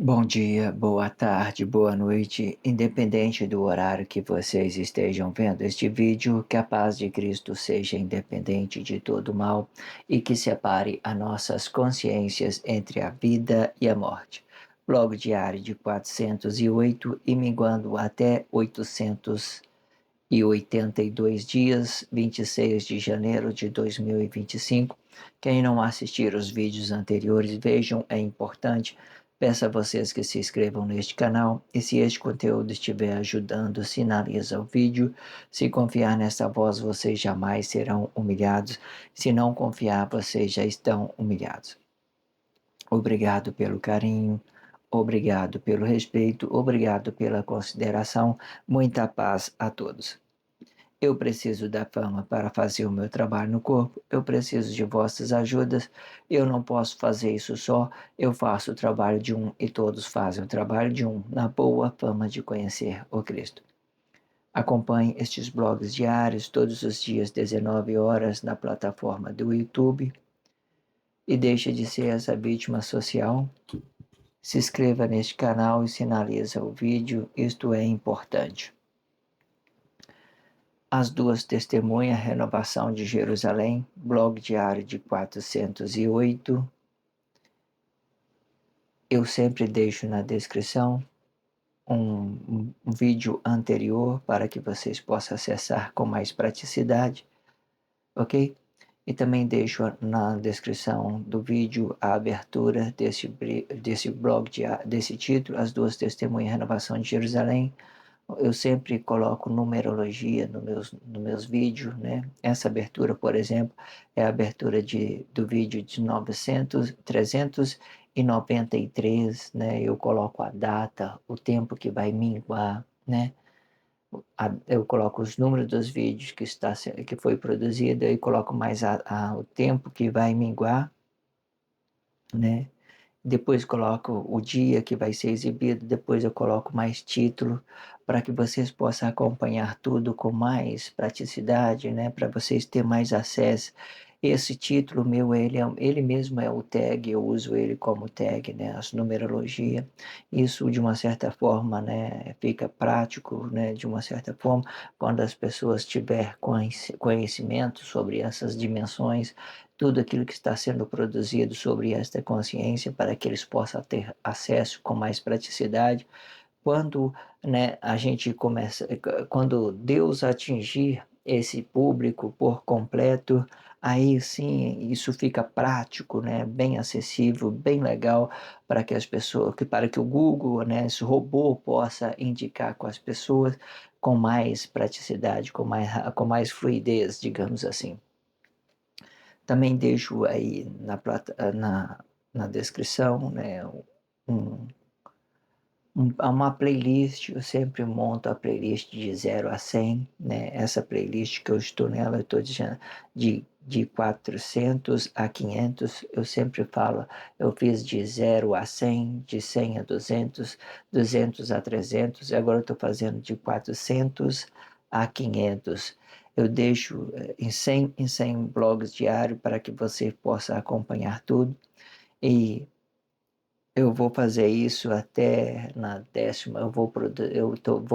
Bom dia, boa tarde, boa noite, independente do horário que vocês estejam vendo este vídeo, que a paz de Cristo seja independente de todo mal e que separe as nossas consciências entre a vida e a morte. Blog diário de 408 e minguando até 882 dias, 26 de janeiro de 2025. Quem não assistir os vídeos anteriores, vejam, é importante. Peço a vocês que se inscrevam neste canal e se este conteúdo estiver ajudando, sinaliza o vídeo. Se confiar nessa voz, vocês jamais serão humilhados. Se não confiar, vocês já estão humilhados. Obrigado pelo carinho, obrigado pelo respeito, obrigado pela consideração. Muita paz a todos. Eu preciso da fama para fazer o meu trabalho no corpo. Eu preciso de vossas ajudas. Eu não posso fazer isso só. Eu faço o trabalho de um e todos fazem o trabalho de um, na boa fama de conhecer o Cristo. Acompanhe estes blogs diários todos os dias, 19 horas, na plataforma do YouTube. E deixe de ser essa vítima social. Se inscreva neste canal e sinaliza o vídeo. Isto é importante. As duas testemunhas, Renovação de Jerusalém, blog diário de 408. Eu sempre deixo na descrição um vídeo anterior para que vocês possam acessar com mais praticidade, ok? E também deixo na descrição do vídeo a abertura desse blog, desse título, As Duas Testemunhas, Renovação de Jerusalém. Eu sempre coloco numerologia nos meus vídeos, né? Essa abertura, por exemplo, é a abertura do vídeo de 393, né? Eu coloco a data, o tempo que vai minguar, né? Eu coloco os números dos vídeos que foi produzido e coloco mais o tempo que vai minguar, né? Depois coloco o dia que vai ser exibido, depois eu coloco mais título para que vocês possam acompanhar tudo com mais praticidade, né? Para vocês terem mais acesso. Esse título meu, ele mesmo é o tag, eu uso ele como tag, né? As numerologia. Isso de uma certa forma, né? Fica prático, né? De uma certa forma, quando as pessoas tiverem conhecimento sobre essas dimensões, tudo aquilo que está sendo produzido sobre esta consciência para que eles possam ter acesso com mais praticidade. Quando, né, a gente começa, quando Deus atingir esse público por completo, aí sim isso fica prático, né, bem acessível, bem legal para que as pessoas, para que o Google, né, esse robô possa indicar com as pessoas com mais praticidade, com mais fluidez, digamos assim. Também deixo aí na descrição, né, um, uma playlist. Eu sempre monto a playlist de 0 a 100, né? Essa playlist que eu estou nela, eu estou dizendo de 400 a 500. Eu sempre falo, eu fiz de 0 a 100, de 100 a 200, 200 a 300, e agora eu estou fazendo de 400 a 500. Eu deixo em 100 blogs diários para que você possa acompanhar tudo. E eu vou fazer isso até na 10ª. Vou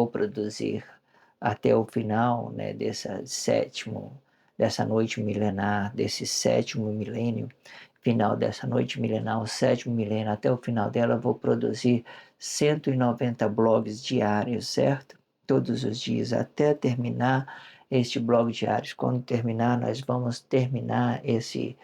produzir até o final, né, dessa noite milenar, desse sétimo milênio, final dessa noite milenar, o sétimo milênio, até o final dela, eu vou produzir 190 blogs diários, certo? Todos os dias, até terminar este blog diário. Quando terminar, nós vamos terminar esse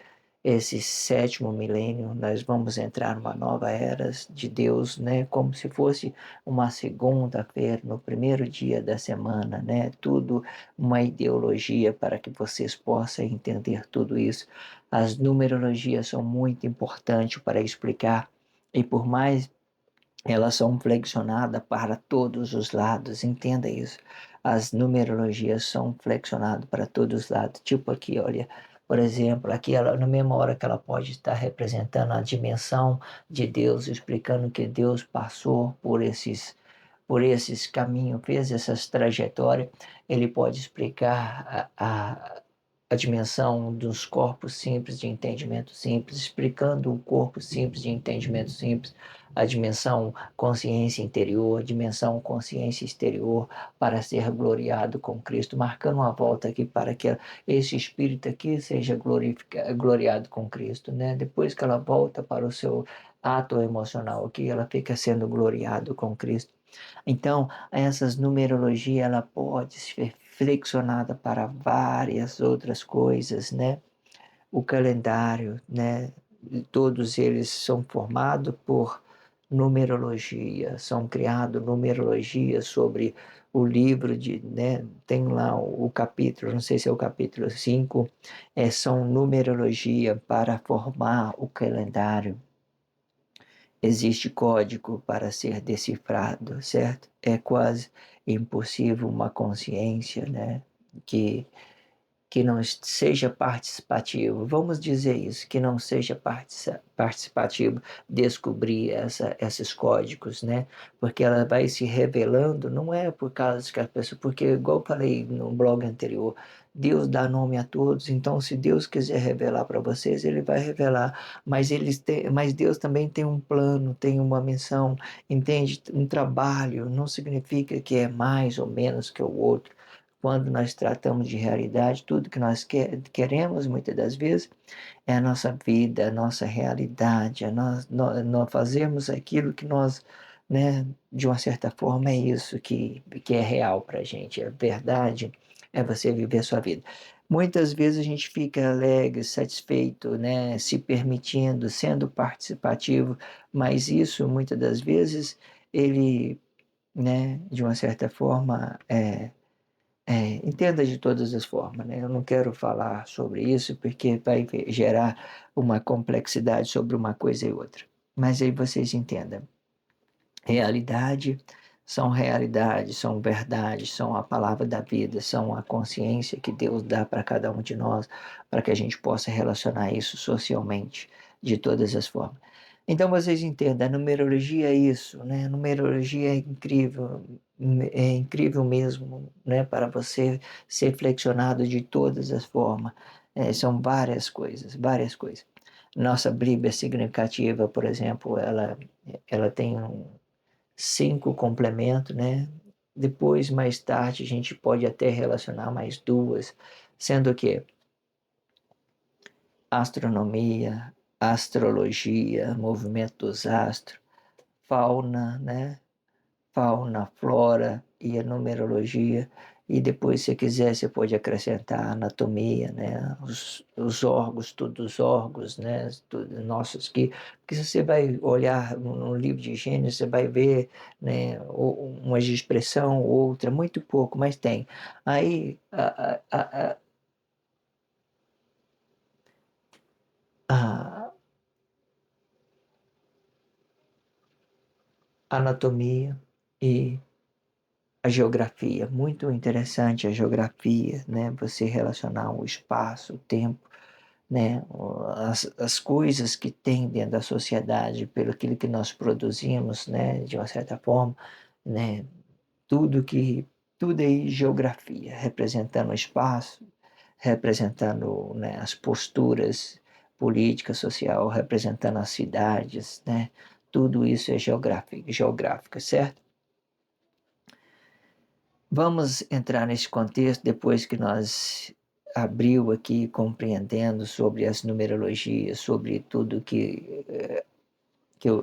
sétimo milênio, nós vamos entrar numa nova era de Deus, né? Como se fosse uma segunda-feira, no primeiro dia da semana, né? Tudo uma ideologia para que vocês possam entender tudo isso. As numerologias são muito importantes para explicar, e por mais elas são flexionadas para todos os lados, entenda isso. As numerologias são flexionadas para todos os lados. Tipo aqui, olha, por exemplo, aqui ela, na mesma hora que ela pode estar representando a dimensão de Deus, explicando que Deus passou por esses caminhos, fez essas trajetórias, ele pode explicar a dimensão dos corpos simples de entendimento simples, explicando o corpo simples de entendimento simples, a dimensão consciência interior, a dimensão consciência exterior, para ser gloriado com Cristo, marcando uma volta aqui para que esse espírito aqui seja gloriado com Cristo, né? Depois que ela volta para o seu ato emocional aqui, ela fica sendo gloriado com Cristo. Então, essas numerologia ela pode ser flexionada para várias outras coisas, né? O calendário, né? Todos eles são formados por numerologia, são criados numerologia sobre o livro de, né? Tem lá o capítulo, não sei se é o capítulo 5, são numerologia para formar o calendário. Existe código para ser decifrado, certo? É quase impossível uma consciência, né, que que não seja participativo, vamos dizer isso, que não seja participativo descobrir esses códigos, né? Porque ela vai se revelando, não é por causa que a pessoa, porque igual eu falei no blog anterior, Deus dá nome a todos, então se Deus quiser revelar para vocês, ele vai revelar, mas Deus também tem um plano, tem uma missão, entende? Um trabalho, não significa que é mais ou menos que o outro. Quando nós tratamos de realidade, tudo que nós queremos, muitas das vezes, é a nossa vida, a nossa realidade, nós fazemos aquilo que nós, né, de uma certa forma, é isso que é real para a gente. É verdade, é você viver a sua vida. Muitas vezes a gente fica alegre, satisfeito, né, se permitindo, sendo participativo, mas isso, muitas das vezes, ele, né, de uma certa forma, entenda de todas as formas, né? Eu não quero falar sobre isso porque vai gerar uma complexidade sobre uma coisa e outra. Mas aí vocês entendam. Realidade, são verdades, são a palavra da vida, são a consciência que Deus dá para cada um de nós, para que a gente possa relacionar isso socialmente, de todas as formas. Então vocês entendem, a numerologia é isso, né? A numerologia é incrível mesmo, né? Para você ser flexionado de todas as formas. São várias coisas, várias coisas. Nossa Bíblia significativa, por exemplo, ela tem 5 complementos, né? Depois, mais tarde, a gente pode até relacionar mais duas, sendo que astronomia, astrologia, movimento dos astros, fauna, né? Fauna, flora e a numerologia. E depois, se quiser, você pode acrescentar a anatomia, né? Os órgãos, todos os órgãos, né? Tudo, nossos que, porque se você vai olhar no livro de Gênesis, você vai ver, né? Uma expressão, outra, muito pouco, mas tem. Aí, a anatomia e a geografia, muito interessante a geografia, né? Você relacionar o espaço, o tempo, né? As coisas que tem dentro da sociedade, pelo aquilo que nós produzimos, né? De uma certa forma, né? Tudo que, tudo aí geografia, representando o espaço, representando, né, as posturas política, social, representando as cidades, né? Tudo isso é geográfico, certo? Vamos entrar nesse contexto depois que nós abriu aqui compreendendo sobre as numerologias, sobre tudo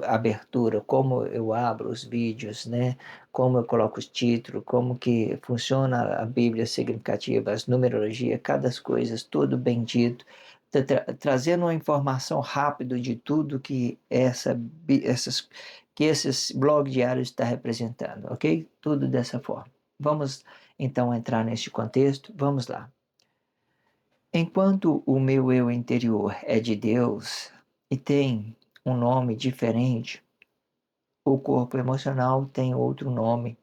abertura, como eu abro os vídeos, né? Como eu coloco os títulos, como que funciona a Bíblia significativa, as numerologias, cada coisa, tudo bem dito, trazendo uma informação rápida de tudo que que esses blog diários está representando, ok? Tudo dessa forma. Vamos então entrar neste contexto. Vamos lá. Enquanto o meu eu interior é de Deus e tem um nome diferente, o corpo emocional tem outro nome,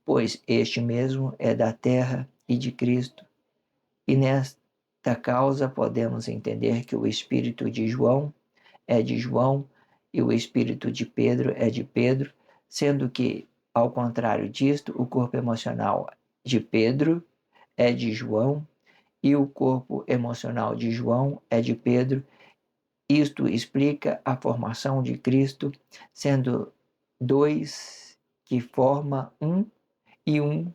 pois este mesmo é da terra e de Cristo. E nesta causa podemos entender que o espírito de João é de João e o espírito de Pedro é de Pedro, sendo que, ao contrário disto, o corpo emocional de Pedro é de João e o corpo emocional de João é de Pedro. Isto explica a formação de Cristo, sendo dois que formam um e um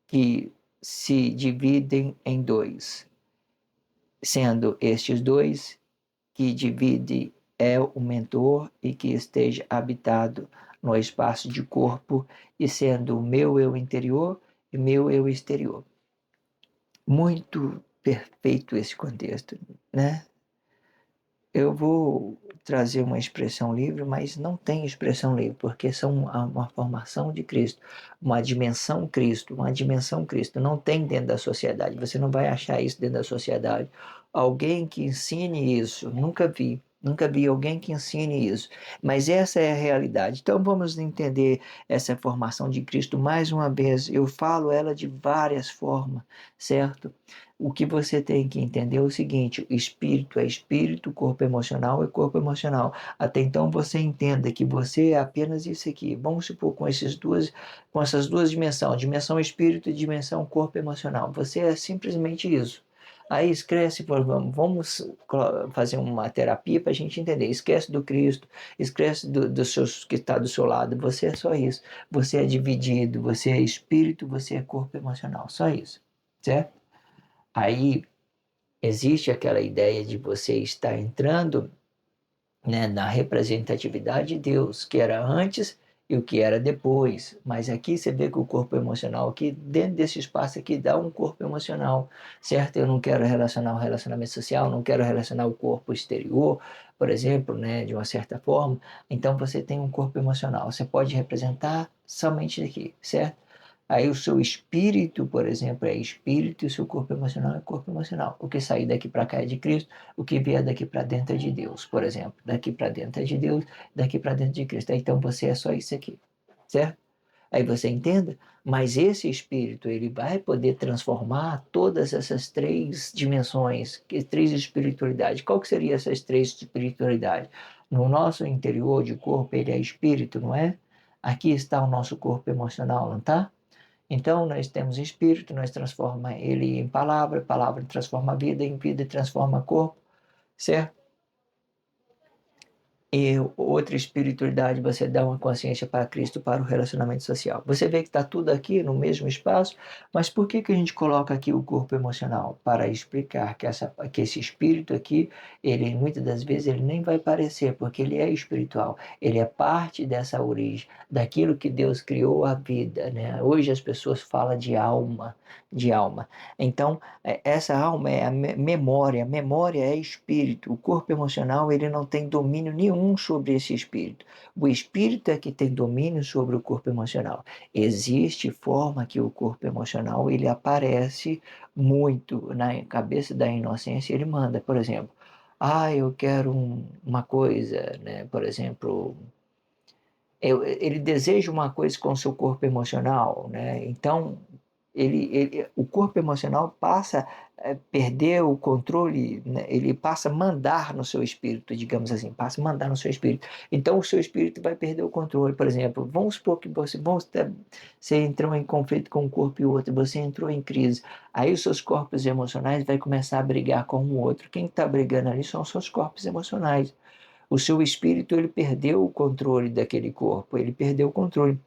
que se dividem em dois, sendo estes dois que divide é o mentor e que esteja habitado no espaço de corpo e sendo o meu eu interior e meu eu exterior. Muito perfeito esse contexto, né? Eu vou trazer uma expressão livre, mas não tem expressão livre, porque são uma formação de Cristo, uma dimensão Cristo, uma dimensão Cristo. Não tem dentro da sociedade, você não vai achar isso dentro da sociedade. Alguém que ensine isso, nunca vi. Nunca vi alguém que ensine isso, mas essa é a realidade. Então vamos entender essa formação de Cristo mais uma vez. Eu falo ela de várias formas, certo? O que você tem que entender é o seguinte: espírito é espírito, corpo emocional é corpo emocional. Até então você entenda que você é apenas isso aqui. Vamos supor com essas duas dimensões, dimensão espírito e dimensão corpo emocional. Você é simplesmente isso. Aí esquece, vamos fazer uma terapia para a gente entender. Esquece do Cristo, esquece do seus, que está do seu lado. Você é só isso. Você é dividido, você é espírito, você é corpo emocional. Só isso, certo? Aí existe aquela ideia de você estar entrando, né, na representatividade de Deus, que era antes e o que era depois. Mas aqui você vê que o corpo emocional, aqui dentro desse espaço aqui, dá um corpo emocional, certo? Eu não quero relacionar o relacionamento social, não quero relacionar o corpo exterior, por exemplo, né, de uma certa forma. Então você tem um corpo emocional. Você pode representar somente aqui, certo? Aí o seu espírito, por exemplo, é espírito e o seu corpo emocional é corpo emocional. O que sair daqui para cá é de Cristo, o que vier daqui para dentro é de Deus, por exemplo. Daqui para dentro é de Deus, daqui para dentro de Cristo. Então você é só isso aqui, certo? Aí você entenda, mas esse espírito, ele vai poder transformar todas essas três dimensões, três espiritualidades. Qual que seria essas três espiritualidades? No nosso interior de corpo, ele é espírito, não é? Aqui está o nosso corpo emocional, não está? Então, nós temos espírito, nós transforma ele em palavra, palavra transforma a vida, em vida transforma corpo, certo? E outra espiritualidade, você dá uma consciência para Cristo, para o relacionamento social. Você vê que está tudo aqui no mesmo espaço, mas por que que a gente coloca aqui o corpo emocional? Para explicar que esse espírito aqui, ele muitas das vezes ele nem vai parecer, porque ele é espiritual, ele é parte dessa origem, daquilo que Deus criou a vida, né? Hoje as pessoas falam de alma, de alma. Então, essa alma é a memória é espírito. O corpo emocional ele não tem domínio nenhum sobre esse espírito. O espírito é que tem domínio sobre o corpo emocional. Existe forma que o corpo emocional ele aparece muito na cabeça da inocência. Ele manda, por exemplo, eu quero uma coisa, né? Por exemplo, ele deseja uma coisa com o seu corpo emocional, né? Então o corpo emocional passa a perder o controle, né? Ele passa a mandar no seu espírito, digamos assim, passa a mandar no seu espírito. Então o seu espírito vai perder o controle. Por exemplo, vamos supor que você entrou em conflito com um corpo e o outro, você entrou em crise. Aí os seus corpos emocionais vai começar a brigar com o outro. Quem está brigando ali são os seus corpos emocionais. O seu espírito ele perdeu o controle daquele corpo, ele perdeu o controle.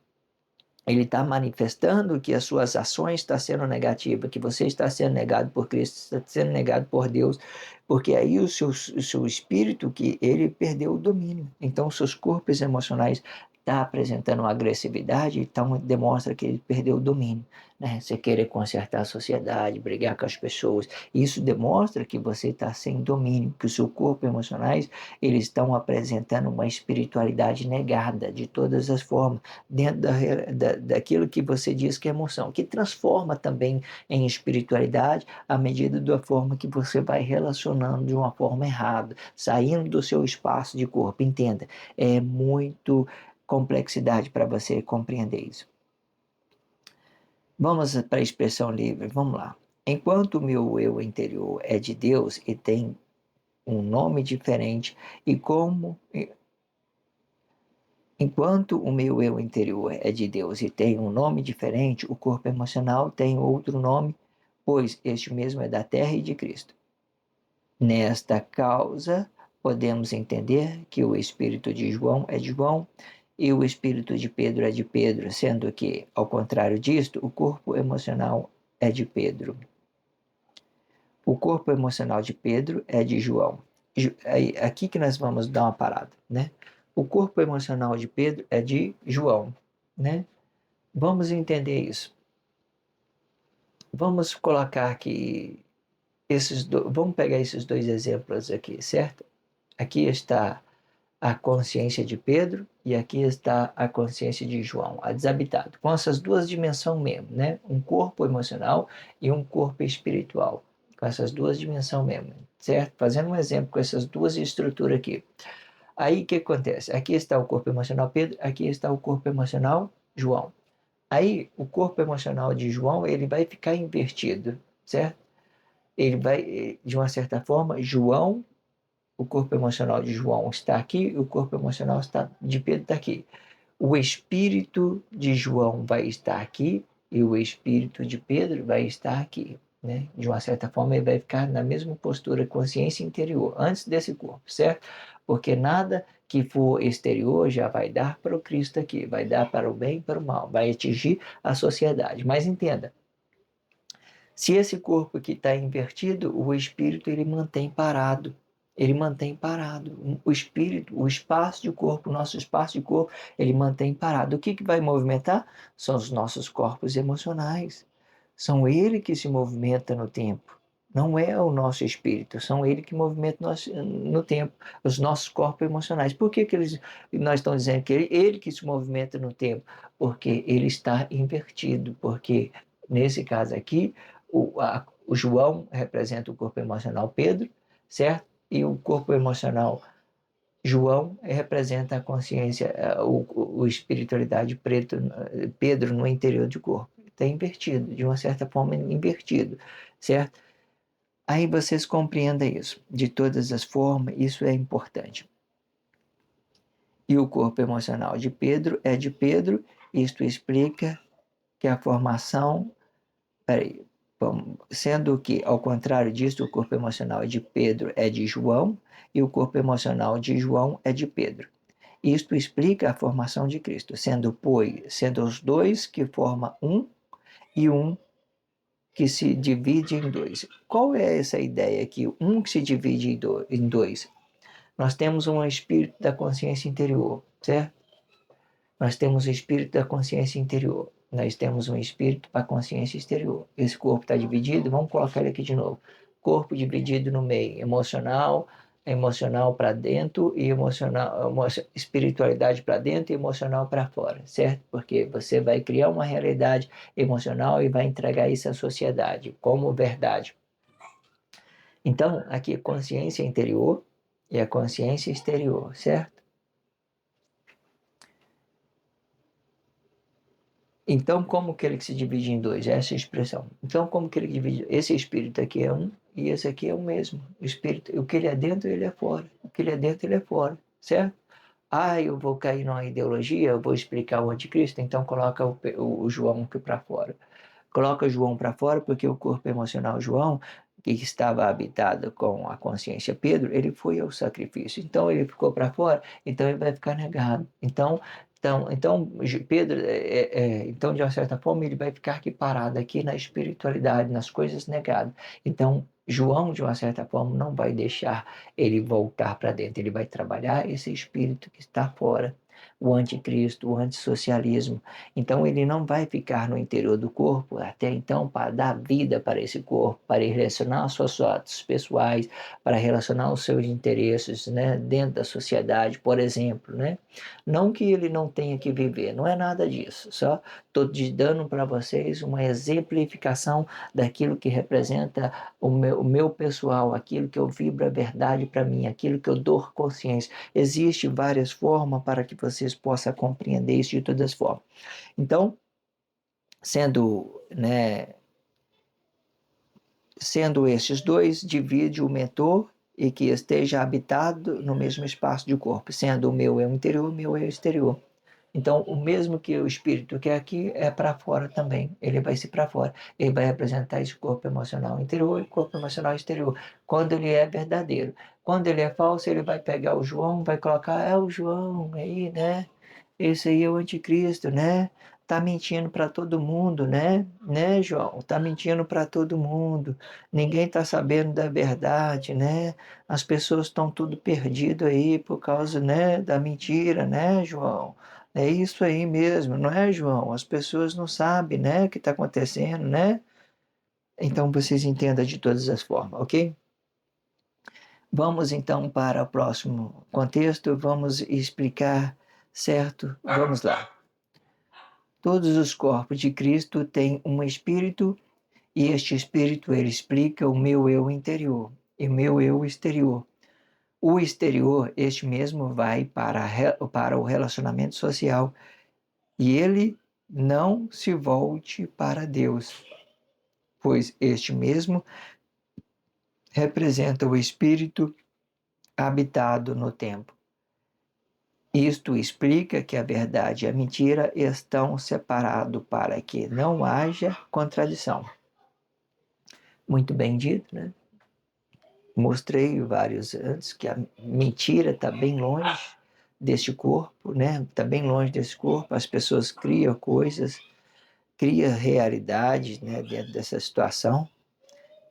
Ele está manifestando que as suas ações estão sendo negativas, que você está sendo negado por Cristo, está sendo negado por Deus, porque aí o seu espírito, que ele perdeu o domínio. Então, os seus corpos emocionais estão apresentando uma agressividade, então demonstra que ele perdeu o domínio. Né? Você querer consertar a sociedade, brigar com as pessoas, isso demonstra que você está sem domínio, que o seu corpo emocionais eles estão apresentando uma espiritualidade negada de todas as formas dentro daquilo que você diz que é emoção, que transforma também em espiritualidade à medida da forma que você vai relacionando de uma forma errada, saindo do seu espaço de corpo. Entenda, é muito complexidade para você compreender isso. Vamos para a expressão livre, vamos lá. Enquanto o meu eu interior é de Deus e tem um nome diferente, e como enquanto o meu eu interior é de Deus e tem um nome diferente, o corpo emocional tem outro nome, pois este mesmo é da terra e de Cristo. Nesta causa, podemos entender que o espírito de João é de João e o espírito de Pedro é de Pedro, sendo que, ao contrário disto, o corpo emocional é de Pedro. O corpo emocional de Pedro é de João. Aqui que nós vamos dar uma parada, né? O corpo emocional de Pedro é de João, né? Vamos entender isso. Vamos colocar aqui vamos pegar esses dois exemplos aqui, certo? Aqui está a consciência de Pedro e aqui está a consciência de João, a desabitado, com essas duas dimensões mesmo, né? Um corpo emocional e um corpo espiritual, com essas duas dimensões mesmo, certo? Fazendo um exemplo com essas duas estruturas aqui. Aí o que acontece? Aqui está o corpo emocional Pedro, aqui está o corpo emocional João. Aí o corpo emocional de João, ele vai ficar invertido, certo? Ele vai, de uma certa forma, o corpo emocional de João está aqui e o corpo emocional de Pedro está aqui. O espírito de João vai estar aqui e o espírito de Pedro vai estar aqui. Né? De uma certa forma, ele vai ficar na mesma postura, consciência interior, antes desse corpo, certo? Porque nada que for exterior já vai dar para o Cristo aqui, vai dar para o bem e para o mal, vai atingir a sociedade. Mas entenda, se esse corpo aqui está invertido, o espírito ele mantém parado. Ele mantém parado. O espírito, o espaço de corpo, o nosso espaço de corpo, ele mantém parado. O que, que vai movimentar? São os nossos corpos emocionais. São ele que se movimenta no tempo. Não é o nosso espírito, são ele que movimenta no tempo, os nossos corpos emocionais. Por que, nós estamos dizendo que ele que se movimenta no tempo? Porque ele está invertido, porque nesse caso aqui, o João representa o corpo emocional Pedro, certo? E o corpo emocional João representa a consciência, o espiritualidade Pedro no interior do corpo. Está invertido, de uma certa forma invertido, certo? Aí vocês compreendem isso. De todas as formas, isso é importante. E o corpo emocional de Pedro é de Pedro, isto explica que a formação. Peraí, sendo que, ao contrário disso, o corpo emocional de Pedro é de João e o corpo emocional de João é de Pedro. Isto explica a formação de Cristo, sendo os dois que formam um e um que se divide em dois. Qual é essa ideia que um que se divide em dois? Nós temos um espírito da consciência interior, certo? Nós temos o espírito da consciência interior. Nós temos um espírito para a consciência exterior. Esse corpo está dividido, vamos colocar ele aqui de novo. Corpo dividido no meio, emocional para dentro e espiritualidade para dentro e emocional para fora, certo? Porque você vai criar uma realidade emocional e vai entregar isso à sociedade como verdade. Então, aqui consciência interior e a consciência exterior, certo? Então, como que ele se divide em dois? Essa é a expressão. Então, como que ele divide? Esse espírito aqui é um e esse aqui é o mesmo. O espírito, o que ele é dentro, ele é fora. O que ele é dentro, ele é fora. Certo? Ah, eu vou cair numa ideologia, eu vou explicar o anticristo, então coloca o João aqui para fora. Coloca João para fora porque o corpo emocional João, que estava habitado com a consciência Pedro, ele foi ao sacrifício. Então ele ficou para fora, então ele vai ficar negado. Então Pedro, então de uma certa forma ele vai ficar aqui parado aqui na espiritualidade, nas coisas negadas. Então João de uma certa forma não vai deixar ele voltar para dentro. Ele vai trabalhar esse espírito que está fora, o anticristo, o antissocialismo. Então ele não vai ficar no interior do corpo até então para dar vida para esse corpo, para relacionar os seus atos pessoais, para relacionar os seus interesses, né, dentro da sociedade, por exemplo, né? Não que ele não tenha que viver, não é nada disso. Só estou dando para vocês uma exemplificação daquilo que representa o meu pessoal, aquilo que eu vibro a verdade para mim, aquilo que eu dou consciência. Existem várias formas para que vocês possam compreender isso de todas as formas. Então, sendo estes dois, divide o mentor e que esteja habitado no mesmo espaço de corpo, sendo o meu é o interior, o meu é o exterior. Então, o mesmo que o espírito quer aqui é para fora também. Ele vai ser para fora. Ele vai representar esse corpo emocional interior e corpo emocional exterior. Quando ele é verdadeiro. Quando ele é falso, ele vai pegar o João, vai colocar, é o João aí, né? Esse aí é o anticristo, né? Tá mentindo para todo mundo, né? Né, João? Tá mentindo para todo mundo. Ninguém tá sabendo da verdade, né? As pessoas estão tudo perdido aí por causa, né, da mentira, né, João? É isso aí mesmo, não é, João? As pessoas não sabem, né, o que está acontecendo, né? Então vocês entendam de todas as formas, ok? Vamos então para o próximo contexto, vamos explicar, certo? Vamos lá. Todos os corpos de Cristo têm um espírito e este espírito ele explica o meu eu interior e o meu eu exterior. O exterior, este mesmo vai para o relacionamento social e ele não se volte para Deus, pois este mesmo representa o espírito habitado no tempo. Isto explica que a verdade e a mentira estão separados para que não haja contradição. Muito bem dito, né? Mostrei vários antes que a mentira está bem longe deste corpo, né? Está bem longe desse corpo. As pessoas criam coisas, criam realidades, né? Dentro dessa situação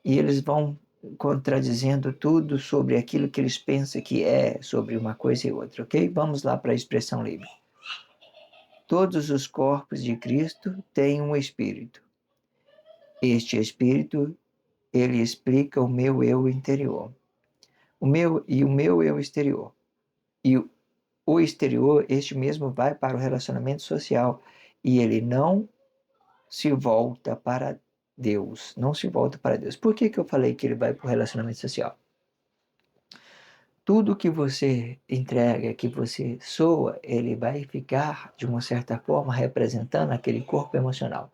e eles vão contradizendo tudo sobre aquilo que eles pensam que é sobre uma coisa e outra, ok? Vamos lá para a expressão livre. Todos os corpos de Cristo têm um espírito. Este espírito, ele explica o meu eu interior. O meu eu exterior. E o exterior, este mesmo vai para o relacionamento social e ele não se volta para Deus, não se volta para Deus. Por que eu falei que ele vai para o relacionamento social? Tudo que você entrega, que você soa, ele vai ficar, de uma certa forma, representando aquele corpo emocional.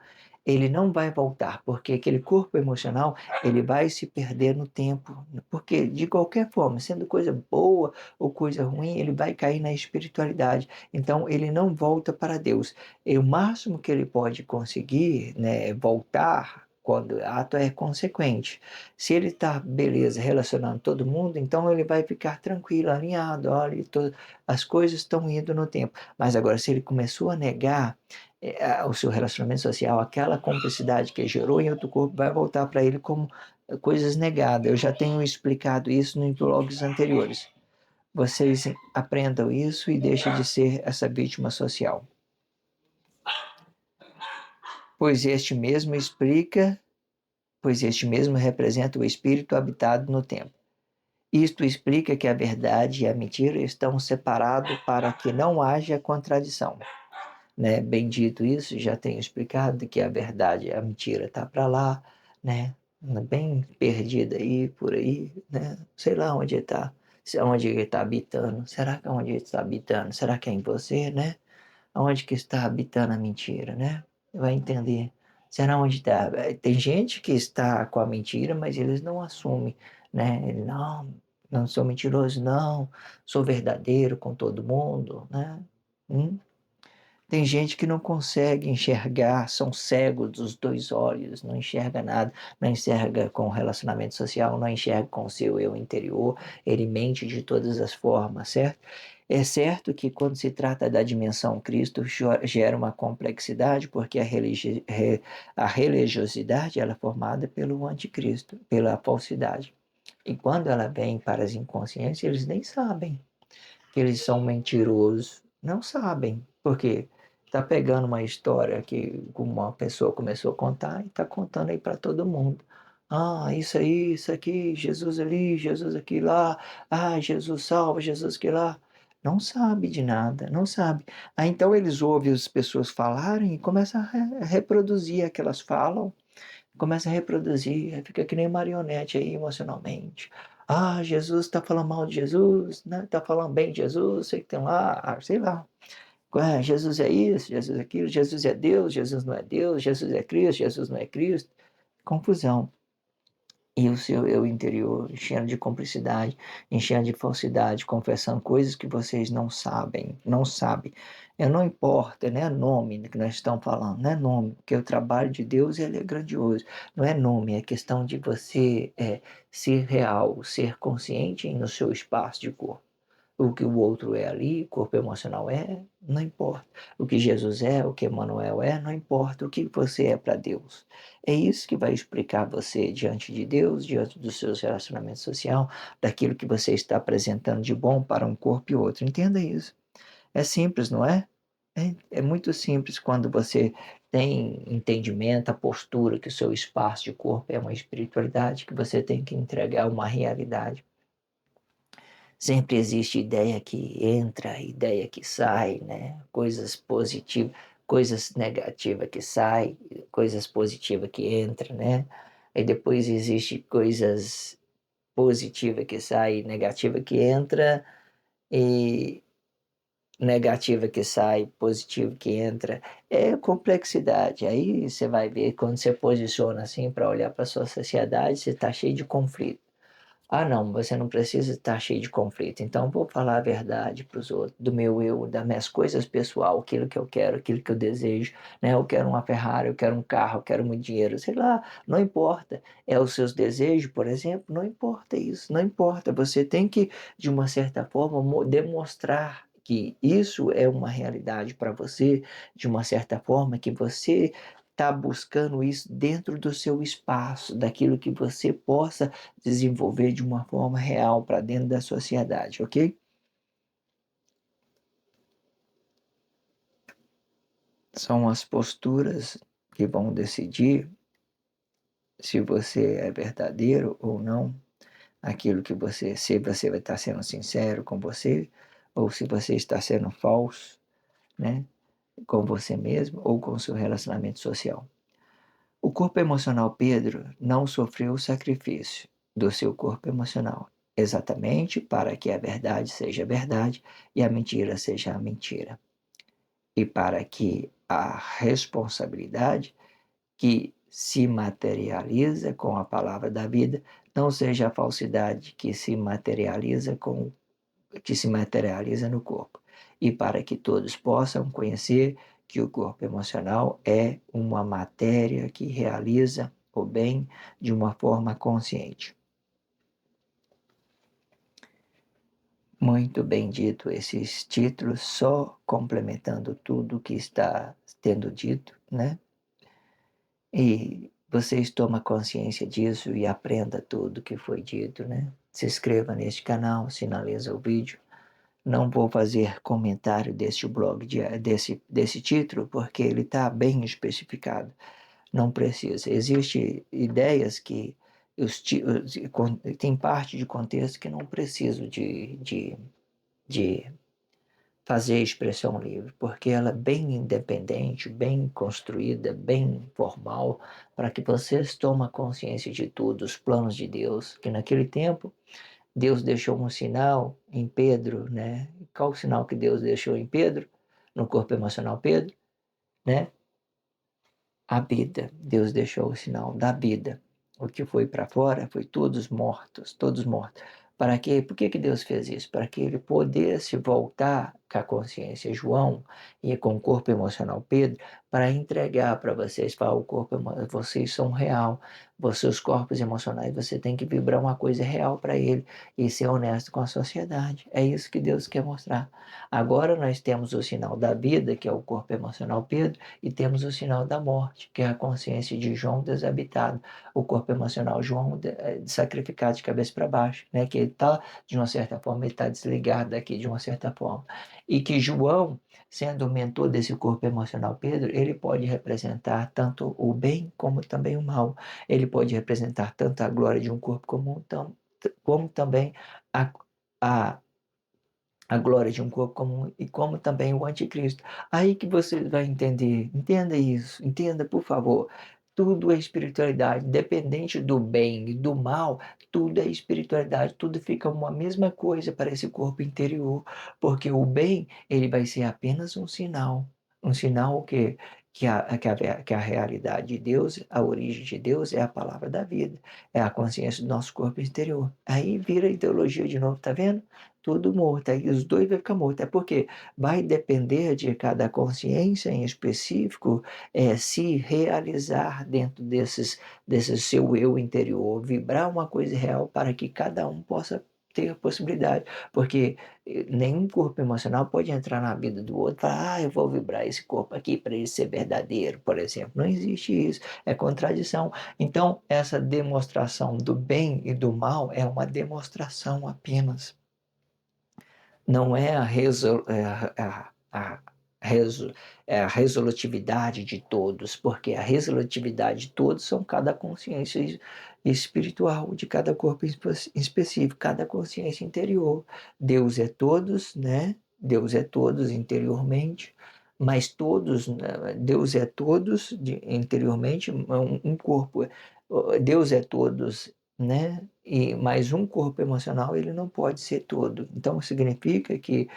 Ele não vai voltar, porque aquele corpo emocional, ele vai se perder no tempo. Porque, de qualquer forma, sendo coisa boa ou coisa ruim, ele vai cair na espiritualidade. Então, ele não volta para Deus. E o máximo que ele pode conseguir, né, voltar quando o ato é consequente. Se ele está, beleza, relacionando todo mundo, então ele vai ficar tranquilo, alinhado, olha, as coisas estão indo no tempo. Mas agora, se ele começou a negar o seu relacionamento social, aquela cumplicidade que gerou em outro corpo vai voltar para ele como coisas negadas. Eu já tenho explicado isso nos blogs anteriores. Vocês aprendam isso e deixem de ser essa vítima social. Pois este mesmo explica, pois este mesmo representa o espírito habitado no tempo. Isto explica que a verdade e a mentira estão separados para que não haja contradição. Né? Bem dito isso, já tenho explicado que a verdade e a mentira está para lá, né? Bem perdida aí, por aí, né? Sei lá onde está, onde ele está habitando. Será que é onde ele está habitando? Será que é em você, né? Onde que está habitando a mentira, né? Vai entender. Será onde está? Tem gente que está com a mentira, mas eles não assumem, né? Ele, não, não sou mentiroso, não. Sou verdadeiro com todo mundo, né? Hum? Tem gente que não consegue enxergar, são cegos dos dois olhos, não enxerga nada, não enxerga com o relacionamento social, não enxerga com o seu eu interior, ele mente de todas as formas, certo? É certo que quando se trata da dimensão Cristo, gera uma complexidade, porque a religiosidade ela é formada pelo anticristo, pela falsidade. E quando ela vem para as inconsciências, eles nem sabem que eles são mentirosos. Não sabem. Porque tá pegando uma história que uma pessoa começou a contar e tá contando aí para todo mundo. Ah, isso aí, isso aqui, Jesus ali, Jesus aqui lá. Ah, Jesus salva, Jesus que lá. Não sabe de nada, não sabe. Aí então eles ouvem as pessoas falarem e começam a reproduzir o que elas falam, começa a reproduzir, fica que nem marionete aí emocionalmente. Ah, Jesus está falando mal de Jesus, né? Está falando bem de Jesus, sei que tem lá, sei lá. Jesus é isso, Jesus é aquilo, Jesus é Deus, Jesus não é Deus, Jesus é Cristo, Jesus não é Cristo. Confusão. e o seu eu interior enchendo de cumplicidade, enchendo de falsidade, confessando coisas que vocês não sabem, não sabem. Não importa, não é nome que nós estamos falando, não é nome, porque o trabalho de Deus ele é grandioso. Não é nome, é questão de você ser real, ser consciente no seu espaço de corpo. O que o outro é ali, corpo emocional não importa. O que Jesus é, o que Emmanuel não importa. O que você é para Deus. É isso que vai explicar você diante de Deus, diante dos seus relacionamentos sociais, daquilo que você está apresentando de bom para um corpo e outro. Entenda isso. É simples, não é? É muito simples quando você tem entendimento, a postura que o seu espaço de corpo é uma espiritualidade, que você tem que entregar uma realidade. Sempre existe ideia que entra, ideia que sai, né? Coisas positivas, coisas negativas que saem, coisas positivas que entram, né? E depois existe coisas positivas que saem, negativa que entra e negativa que sai, positiva que entra. É complexidade. Aí você vai ver quando você posiciona assim para olhar para a sua sociedade, você está cheio de conflito. Ah, não, você não precisa estar cheio de conflito. Então, vou falar a verdade para os outros, do meu eu, das minhas coisas pessoal, aquilo que eu quero, aquilo que eu desejo, né? Eu quero uma Ferrari, eu quero um carro, eu quero muito dinheiro, sei lá, não importa. É os seus desejos, por exemplo, não importa isso, não importa. Você tem que, de uma certa forma, demonstrar que isso é uma realidade para você, de uma certa forma, que você está buscando isso dentro do seu espaço, daquilo que você possa desenvolver de uma forma real para dentro da sociedade, ok? São as posturas que vão decidir se você é verdadeiro ou não, aquilo que você, se você vai estar sendo sincero com você, ou se você está sendo falso, né? Com você mesmo ou com o seu relacionamento social. O corpo emocional Pedro não sofreu o sacrifício do seu corpo emocional, exatamente para que a verdade seja verdade e a mentira seja a mentira. E para que a responsabilidade que se materializa com a palavra da vida não seja a falsidade que se materializa no corpo. E para que todos possam conhecer que o corpo emocional é uma matéria que realiza o bem de uma forma consciente. Muito bem dito esses títulos, só complementando tudo que está tendo dito, né? E vocês tomam consciência disso e aprenda tudo que foi dito, né? Se inscreva neste canal, sinaliza o vídeo. Não vou fazer comentário deste blog, desse título, porque ele está bem especificado. Não precisa. Existem ideias que tem parte de contexto que não preciso de fazer expressão livre, porque ela é bem independente, bem construída, bem formal, para que vocês tomem consciência de tudo, os planos de Deus, que naquele tempo Deus deixou um sinal em Pedro, né? Qual o sinal que Deus deixou em Pedro, no corpo emocional Pedro, né? A vida. Deus deixou o sinal da vida. O que foi para fora foi todos mortos, todos mortos. Para quê? Por que Deus fez isso? Para que ele pudesse voltar com a consciência João e com o corpo emocional Pedro, para entregar para vocês, falar o corpo, vocês são real, seus corpos emocionais, você tem que vibrar uma coisa real para ele e ser honesto com a sociedade. É isso que Deus quer mostrar. Agora nós temos o sinal da vida, que é o corpo emocional Pedro, e temos o sinal da morte, que é a consciência de João desabitado, o corpo emocional João sacrificado de cabeça para baixo, né? Que ele está, de uma certa forma, ele está desligado daqui de uma certa forma. E que João, sendo o mentor desse corpo emocional Pedro, ele pode representar tanto o bem como também o mal. Ele pode representar tanto a glória de um corpo comum, como também a, a a glória de um corpo comum e como também o anticristo. Aí que você vai entender, entenda isso, entenda por favor. Tudo é espiritualidade, independente do bem e do mal, tudo é espiritualidade, tudo fica uma mesma coisa para esse corpo interior, porque o bem, ele vai ser apenas um sinal. Um sinal que que a realidade de Deus, a origem de Deus é a palavra da vida, é a consciência do nosso corpo interior. Aí vira ideologia de novo, tá vendo? Tudo morto, aí os dois vão ficar mortos. É porque vai depender de cada consciência em específico se realizar dentro desse seu eu interior, vibrar uma coisa real para que cada um possa ter a possibilidade. Porque nenhum corpo emocional pode entrar na vida do outro e falar, eu vou vibrar esse corpo aqui para ele ser verdadeiro, por exemplo. Não existe isso, é contradição. Então, essa demonstração do bem e do mal é uma demonstração apenas. Não é reso- é a resolutividade de todos, porque a resolutividade de todos são cada consciência espiritual de cada corpo específico, cada consciência interior. Deus é todos, né? Deus é todos interiormente, mas todos, né? Deus é todos interiormente, um corpo. Deus é todos, né? E mais um corpo emocional ele não pode ser todo. Então significa que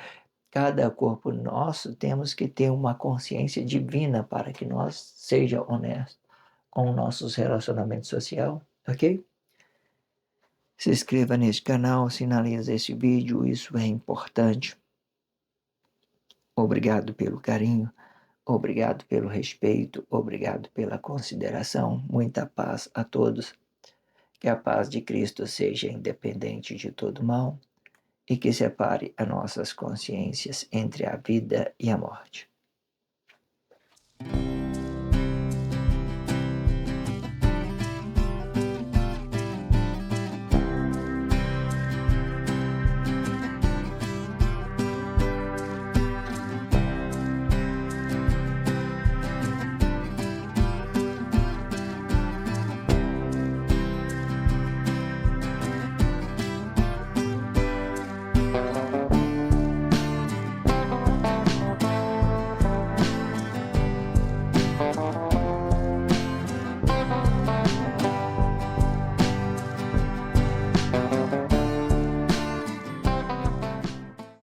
cada corpo nosso temos que ter uma consciência divina para que nós seja honesto com nossos relacionamentos social, ok? Se inscreva neste canal, sinaliza esse vídeo, isso é importante. Obrigado pelo carinho, obrigado pelo respeito, obrigado pela consideração. Muita paz a todos. Que a paz de Cristo seja independente de todo mal e que separe as nossas consciências entre a vida e a morte.